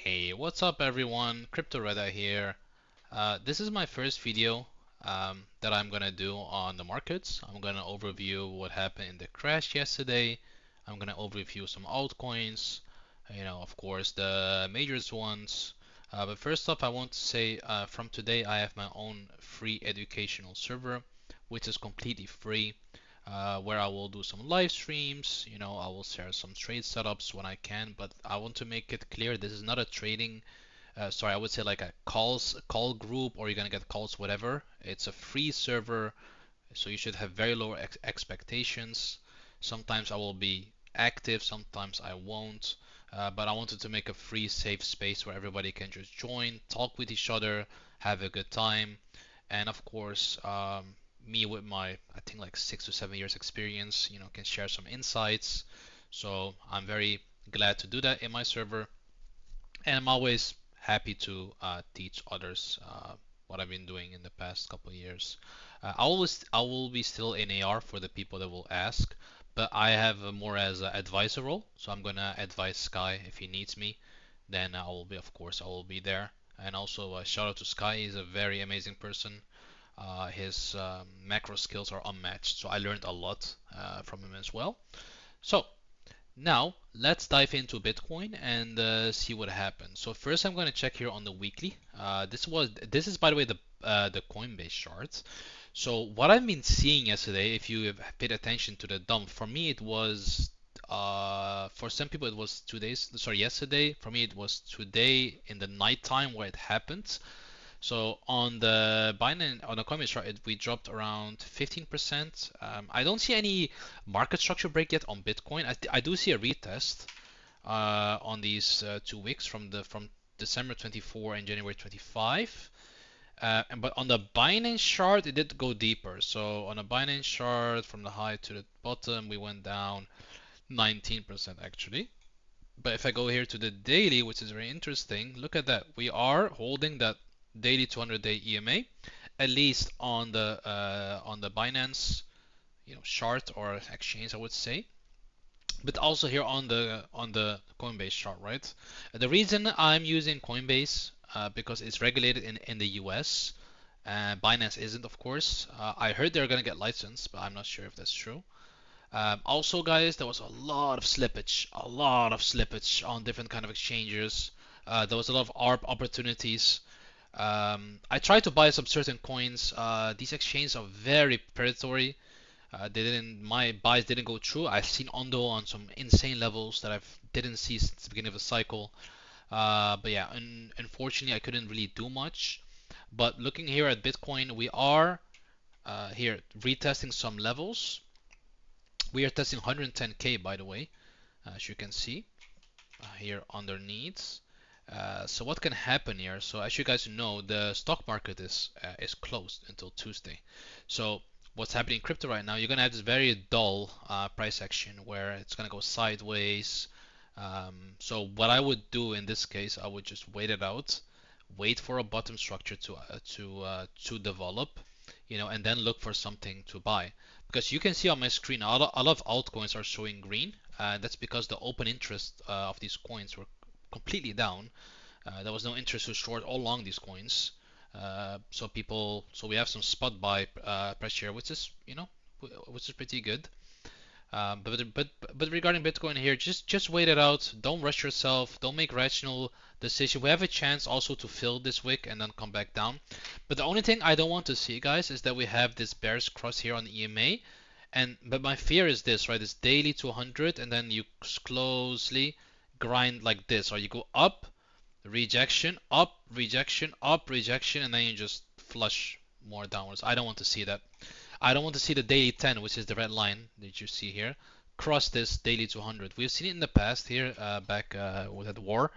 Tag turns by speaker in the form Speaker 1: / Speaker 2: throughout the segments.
Speaker 1: Hey, what's up everyone? Crypto Reda here. This is my first video that I'm gonna do on the markets. I'm gonna overview what happened in the crash yesterday. I'm gonna overview some altcoins, of course the majors ones. But first off, I want to say from today I have my own free educational server, which is completely free. Where I will do some live streams, I will share some trade setups when I can, but I want to make it clear this is not a trading, sorry, I would say like a call group, or you're gonna get calls, whatever. It's a free server, so you should have very low expectations. Sometimes I will be active, sometimes I won't, but I wanted to make a free, safe space where everybody can just join, talk with each other, have a good time, and of course, me with my, I think like 6 to 7 years experience, can share some insights. So I'm very glad to do that in my server, and I'm always happy to teach others what I've been doing in the past couple of years. I will be still in AR for the people that will ask, but I have more as an advisor role, so I'm gonna advise Sky if he needs me. Then I will be, of course, I will be there. And also shout out to Sky, he's a very amazing person. His macro skills are unmatched, so I learned a lot from him as well. So now let's dive into Bitcoin and see what happened. So first, I'm going to check here on the weekly. This is by the way the Coinbase chart. So what I've been seeing yesterday, if you have paid attention to the dump, for me it was for some people it was 2 days. Sorry, yesterday. For me it was today in the nighttime where it happened. So on the Binance, on the Coinbase chart, we dropped around 15%. I don't see any market structure break yet on Bitcoin. I do see a retest on these 2 weeks from December 24 and January 25. But on the Binance chart, it did go deeper. So on the Binance chart, from the high to the bottom, we went down 19% actually. But if I go here to the daily, which is very interesting, look at that. We are holding that daily 200-day EMA, at least on the Binance, chart or exchange, I would say. But also here on the Coinbase chart, right? The reason I'm using Coinbase because it's regulated in the US. Binance isn't, of course. I heard they're gonna get licensed, but I'm not sure if that's true. Also, guys, there was a lot of slippage on different kind of exchanges. There was a lot of ARB opportunities. I tried to buy some certain coins. These exchanges are very predatory. My buys didn't go through. I've seen Ondo on some insane levels that I didn't see since the beginning of the cycle. But yeah, unfortunately, I couldn't really do much. But looking here at Bitcoin, we are here retesting some levels. We are testing 110K, by the way, as you can see here underneath. So what can happen here? So as you guys know, the stock market is closed until Tuesday. So what's happening in crypto right now? You're gonna have this very dull price action where it's gonna go sideways. So what I would do in this case, I would just wait it out, wait for a bottom structure to develop, and then look for something to buy. Because you can see on my screen, a lot of altcoins are showing green. That's because the open interest of these coins were completely down. There was no interest to short all along these coins. So we have some spot buy pressure, which is pretty good. But regarding Bitcoin here, just wait it out. Don't rush yourself. Don't make rational decision. We have a chance also to fill this wick and then come back down. But the only thing I don't want to see, guys, is that we have this bearish cross here on the EMA. But my fear is this, right? It's daily to 100, and then you closely grind like this, or you go up, rejection, up, rejection, up, rejection, and then you just flush more downwards. I don't want to see that. I don't want to see the daily 10, which is the red line that you see here, cross this daily 200. We've seen it in the past here, back with the war,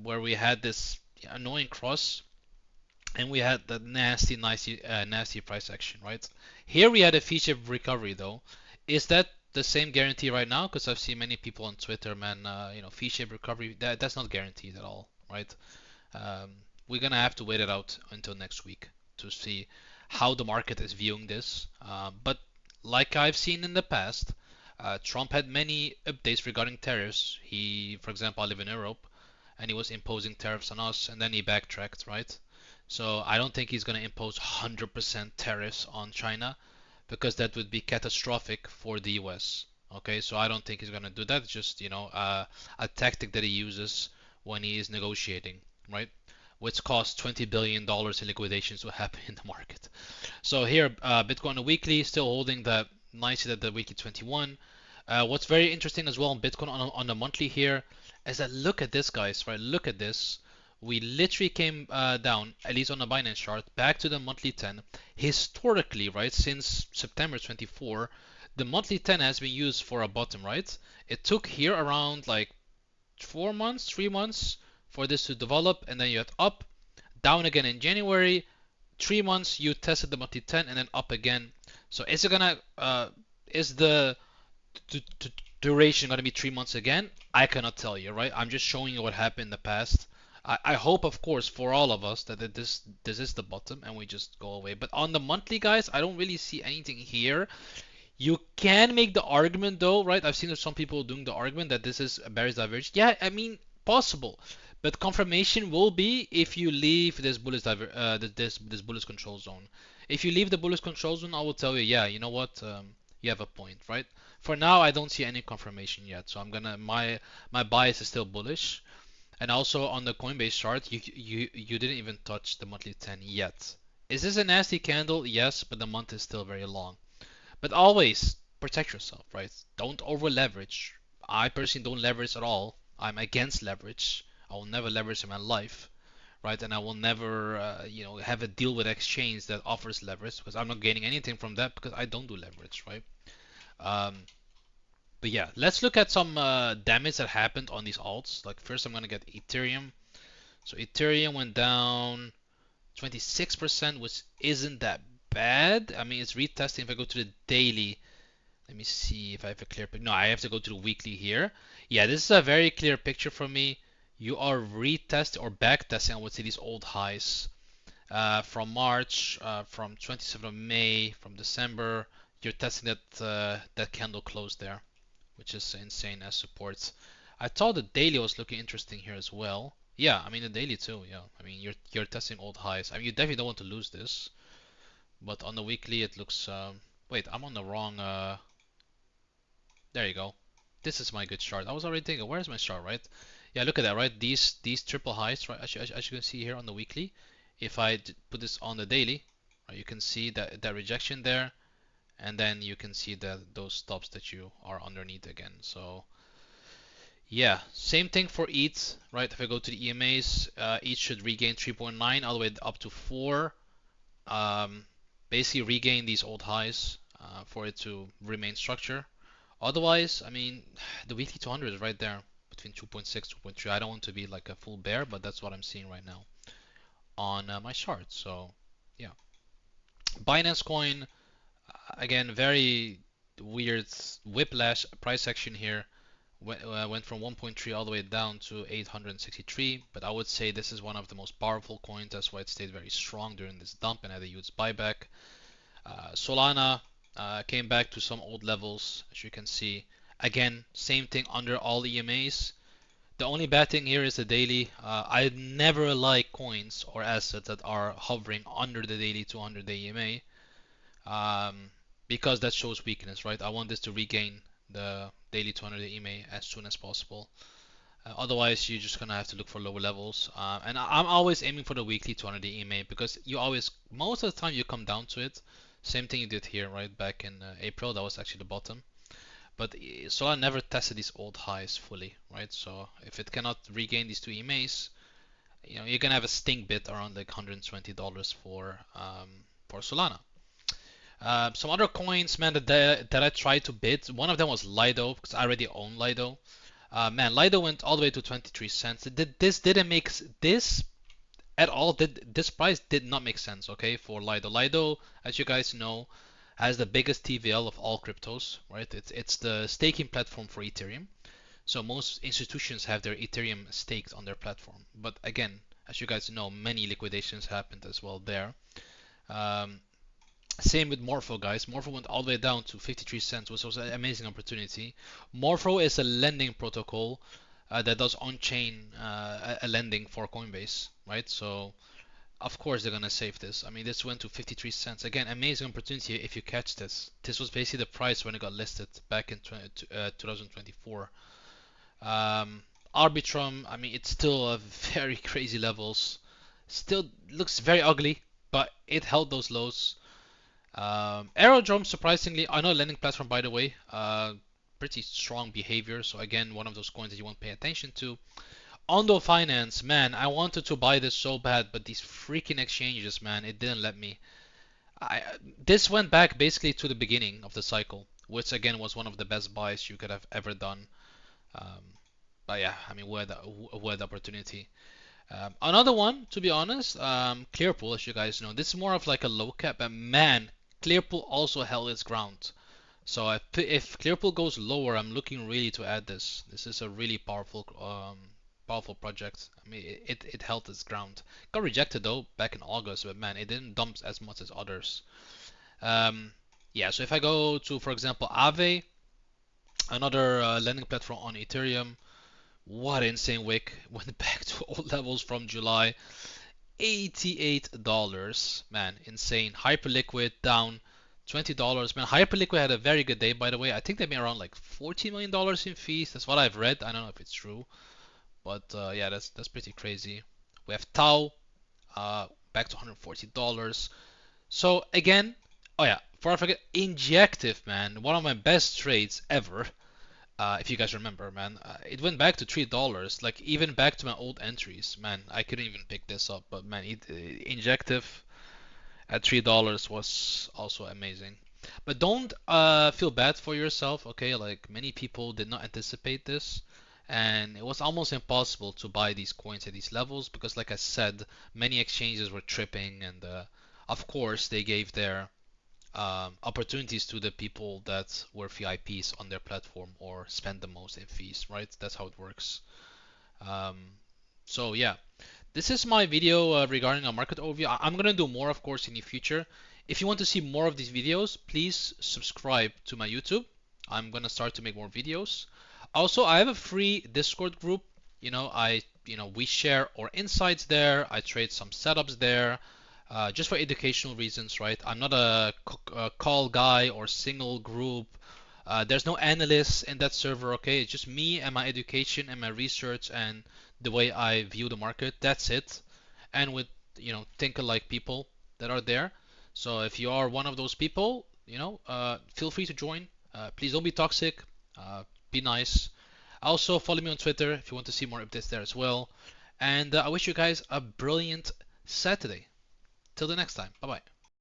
Speaker 1: where we had this annoying cross, and we had the nasty price action, right? Here we had a V-shaped recovery though. Is that the same guarantee right now? Because I've seen many people on Twitter, man, V-shaped recovery. That's not guaranteed at all, right? Um, we're gonna have to wait it out until next week to see how the market is viewing this. But like I've seen in the past, Trump had many updates regarding tariffs. For example, I live in Europe. and he was imposing tariffs on us, and then he backtracked, right? So I don't think he's going to impose 100% tariffs on China because that would be catastrophic for the US. Okay, so I don't think he's going to do that. It's just, a tactic that he uses when he is negotiating, right? Which costs $20 billion in liquidations to happen in the market. So here, Bitcoin on the weekly still holding that nicely at the weekly 21. What's very interesting as well on Bitcoin on the monthly here is that look at this, guys, right? Look at this. We literally came down, at least on the Binance chart, back to the monthly 10. Historically, right, since September 24, the monthly 10 has been used for a bottom, right? It took here around like 4 months, 3 months for this to develop, and then you had up, down again in January. 3 months you tested the monthly 10 and then up again. So is it gonna is the duration gonna be 3 months again? I cannot tell you, right? I'm just showing you what happened in the past. I hope, of course, for all of us that this is the bottom and we just go away. But on the monthly, guys, I don't really see anything here. You can make the argument though, right? I've seen some people doing the argument that this is a bearish divergence. Yeah, I mean, possible. But confirmation will be if you leave this this bullish control zone. If you leave the bullish control zone, I will tell you, yeah, you know what? You have a point, right? For now, I don't see any confirmation yet, so my bias is still bullish. And also on the Coinbase chart, you didn't even touch the monthly 10 yet. Is this a nasty candle? Yes, but the month is still very long. But always protect yourself, right? Don't over leverage. I personally don't leverage at all. I'm against leverage. I will never leverage in my life, right? And I will never, have a deal with exchange that offers leverage because I'm not gaining anything from that because I don't do leverage, right? Um, but yeah, let's look at some damage that happened on these alts. Like first, I'm gonna get Ethereum. So Ethereum went down 26%, which isn't that bad. I mean, it's retesting. If I go to the daily, let me see if I have a clear picture. No, I have to go to the weekly here. Yeah, this is a very clear picture for me. You are retesting or backtesting, I would say, these old highs from March, from 27th of May, from December. You're testing that candle close there, which is insane as supports. I thought the daily was looking interesting here as well. Yeah, I mean the daily too. Yeah, I mean you're testing old highs. I mean you definitely don't want to lose this, but on the weekly it looks. Wait, I'm on the wrong. There you go. This is my good chart. I was already thinking, where's my chart, right? Yeah, look at that, right? These triple highs, right? As you can see here on the weekly, if I put this on the daily, right, you can see that rejection there, and then you can see that those stops that you are underneath again. So yeah, same thing for ETH, right? If I go to the EMAs, ETH should regain 3.9 all the way up to 4. Basically regain these old highs for it to remain structure. Otherwise, I mean, the weekly 200 is right there between 2.6, 2.3. I don't want to be like a full bear, but that's what I'm seeing right now on my chart. So yeah, Binance Coin, again, very weird whiplash price action here. Went from 1.3 all the way down to 863, but I would say this is one of the most powerful coins. That's why it stayed very strong during this dump and had a huge buyback. Solana came back to some old levels, as you can see. Again, same thing under all EMAs. The only bad thing here is the daily. I never like coins or assets that are hovering under the daily 200 day EMA because that shows weakness, right? I want this to regain the daily 200 day EMA as soon as possible. Otherwise, you're just gonna have to look for lower levels. And I'm always aiming for the weekly 200 day EMA because you always, most of the time, you come down to it. Same thing you did here, right? Back in April, that was actually the bottom. But Solana never tested these old highs fully, right? So if it cannot regain these two EMAs, you're gonna have a stink bit around like $120 for Solana. Some other coins, man, that I tried to bid. One of them was Lido because I already own Lido. Man, Lido went all the way to 23 cents. This didn't make this at all. This price did not make sense, okay, for Lido. Lido, as you guys know, has the biggest TVL of all cryptos, right? It's the staking platform for Ethereum. So most institutions have their Ethereum staked on their platform. But again, as you guys know, many liquidations happened as well there. Um, Same with Morpho, guys. Morpho went all the way down to 53 cents, which was an amazing opportunity. Morpho is a lending protocol that does on-chain lending for Coinbase, right? So of course they're gonna save this. I mean, this went to 53 cents. Again, amazing opportunity if you catch this. This was basically the price when it got listed back in 2024. Arbitrum, I mean, it's still a very crazy levels. Still looks very ugly, but it held those lows. Aerodrome, surprisingly, I know lending platform by the way, pretty strong behavior. So again, one of those coins that you won't pay attention to. Ondo Finance, man, I wanted to buy this so bad, but these freaking exchanges, man, it didn't let me. This went back basically to the beginning of the cycle, which again was one of the best buys you could have ever done. Um, but yeah, I mean, where the opportunity. Another one, to be honest, Clearpool, as you guys know, this is more of like a low cap, but man, Clearpool also held its ground. So if Clearpool goes lower, I'm looking really to add this. This is a really powerful project. I mean, it held its ground. Got rejected though back in August, but man, it didn't dump as much as others. Yeah, so if I go to, for example, Aave, another lending platform on Ethereum, what insane wick. Went back to old levels from July. $88. Man, insane. Hyperliquid down $20. Man, Hyperliquid had a very good day, by the way. I think they made around like $14 million in fees. That's what I've read. I don't know if it's true. But yeah, that's pretty crazy. We have Tau back to $140. So again, oh yeah, before I forget, Injective, man, one of my best trades ever. If you guys remember, man, it went back to $3. Like even back to my old entries, man. I couldn't even pick this up, but man, Injective at $3 was also amazing. But don't feel bad for yourself, okay? Like many people did not anticipate this, and it was almost impossible to buy these coins at these levels because, like I said, many exchanges were tripping, and of course they gave their opportunities to the people that were VIPs on their platform or spend the most in fees, right? That's how it works. Um, so yeah, this is my video regarding a market overview. I'm gonna do more, of course, in the future. If you want to see more of these videos, please subscribe to my YouTube. I'm gonna start to make more videos. Also, I have a free Discord group. We share our insights there. I trade some setups there, just for educational reasons, right? I'm not a call guy or single group. There's no analysts in that server, okay? It's just me and my education and my research and the way I view the market. That's it. And with, think alike people that are there. So if you are one of those people, feel free to join. Please don't be toxic. Be nice. Also, follow me on Twitter if you want to see more updates there as well. And I wish you guys a brilliant Saturday. Till the next time. Bye bye.